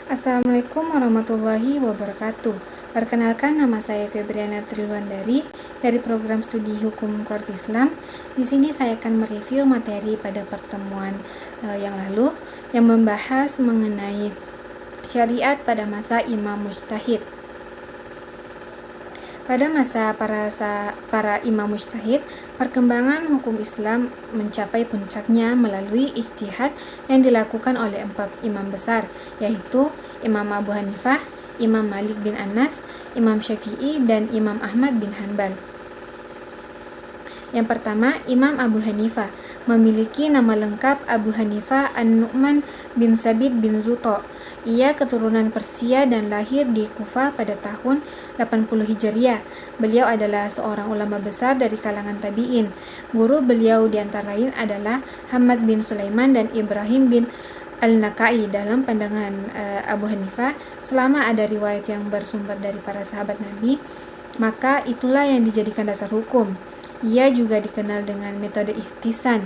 Assalamualaikum warahmatullahi wabarakatuh. Perkenalkan, nama saya Febriana Triluandari dari program studi Hukum Keluarga Islam. Di sini saya akan mereview materi pada pertemuan yang lalu yang membahas mengenai syariat pada masa Imam Mujtahid. Pada masa para imam mujtahid, perkembangan hukum Islam mencapai puncaknya melalui ijtihad yang dilakukan oleh 4 imam besar, yaitu Imam Abu Hanifah, Imam Malik bin Anas, Imam Syafi'i, dan Imam Ahmad bin Hanbal. Yang pertama, Imam Abu Hanifah memiliki nama lengkap Abu Hanifah An-Nu'man bin Sabit bin Zuto. Ia keturunan Persia dan lahir di Kufah pada tahun 80 Hijriah. Beliau adalah seorang ulama besar dari kalangan tabi'in. Guru beliau di antara lain adalah Hamad bin Sulaiman dan Ibrahim bin Al-Nakai. Dalam pandangan Abu Hanifah, selama ada riwayat yang bersumber dari para sahabat Nabi, maka itulah yang dijadikan dasar hukum. Ia juga dikenal dengan metode ihtisan,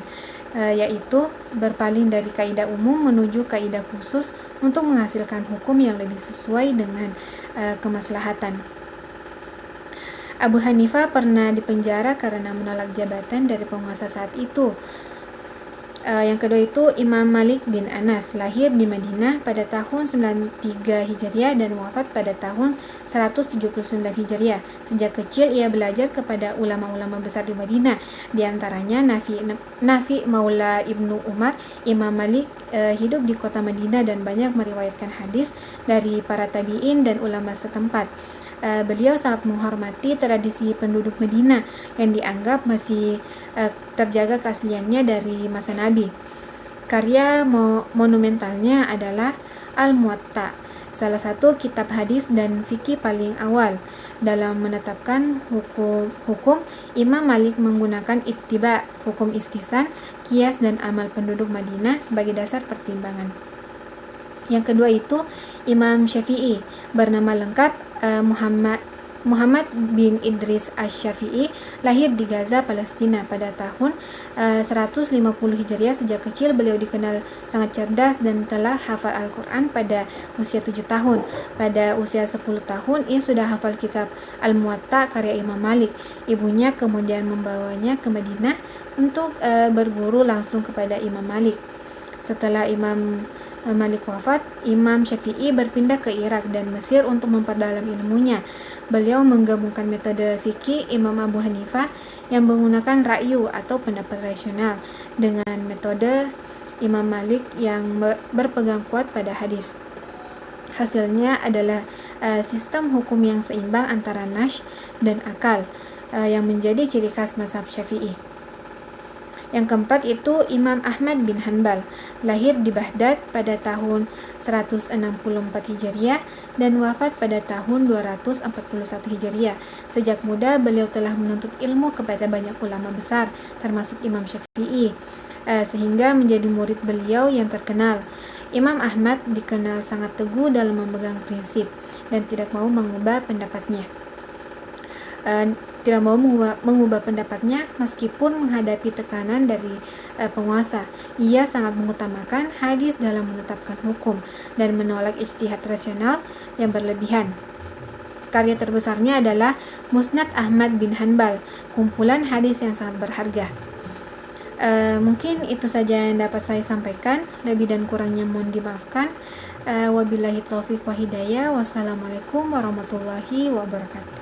yaitu berpaling dari kaidah umum menuju kaidah khusus untuk menghasilkan hukum yang lebih sesuai dengan kemaslahatan. Abu Hanifah pernah dipenjara karena menolak jabatan dari penguasa saat itu. Yang kedua itu Imam Malik bin Anas, lahir di Madinah pada tahun 93 Hijriah dan wafat pada tahun 179 Hijriah. Sejak kecil ia belajar kepada ulama-ulama besar di Madinah, di antaranya Nafi Maula Ibnu Umar. Imam Malik hidup di kota Madinah dan banyak meriwayatkan hadis dari para tabi'in dan ulama setempat. Beliau sangat menghormati tradisi penduduk Madinah yang dianggap masih terjaga keasliannya dari masa Nabi. Karya monumentalnya adalah Al-Muwatta, salah satu kitab hadis dan fikih paling awal. Dalam menetapkan hukum, Imam Malik menggunakan ittiba, hukum istihsan, qiyas, dan amal penduduk Madinah sebagai dasar pertimbangan. Yang kedua itu Imam Syafi'i, bernama lengkap Muhammad bin Idris Asy-Syafi'i, lahir di Gaza, Palestina pada tahun 150 Hijriah. Sejak kecil beliau dikenal sangat cerdas dan telah hafal Al-Quran pada usia 7 tahun. Pada usia 10 tahun ia sudah hafal kitab Al-Muwatta karya Imam Malik. Ibunya kemudian membawanya ke Madinah untuk berguru langsung kepada Imam Malik. Setelah Imam Malik wafat, Imam Syafi'i berpindah ke Irak dan Mesir untuk memperdalam ilmunya. Beliau menggabungkan metode fikih Imam Abu Hanifah yang menggunakan ra'yu atau pendapat rasional dengan metode Imam Malik yang berpegang kuat pada hadis. Hasilnya adalah sistem hukum yang seimbang antara nas dan akal yang menjadi ciri khas mazhab Syafi'i. Yang keempat itu Imam Ahmad bin Hanbal, lahir di Baghdad pada tahun 164 Hijriah dan wafat pada tahun 241 Hijriah. Sejak muda beliau telah menuntut ilmu kepada banyak ulama besar, termasuk Imam Syafi'i, sehingga menjadi murid beliau yang terkenal. Imam Ahmad dikenal sangat teguh dalam memegang prinsip dan tidak mau mengubah pendapatnya. Mengubah pendapatnya meskipun menghadapi tekanan dari penguasa. Ia sangat mengutamakan hadis dalam menetapkan hukum dan menolak ijtihad rasional yang berlebihan. Karya terbesarnya adalah Musnad Ahmad bin Hanbal, kumpulan hadis yang sangat berharga. Mungkin itu saja yang dapat saya sampaikan. Lebih dan kurangnya mohon dimaafkan. Wabillahi taufiq wa hidayah. Wassalamualaikum warahmatullahi wabarakatuh.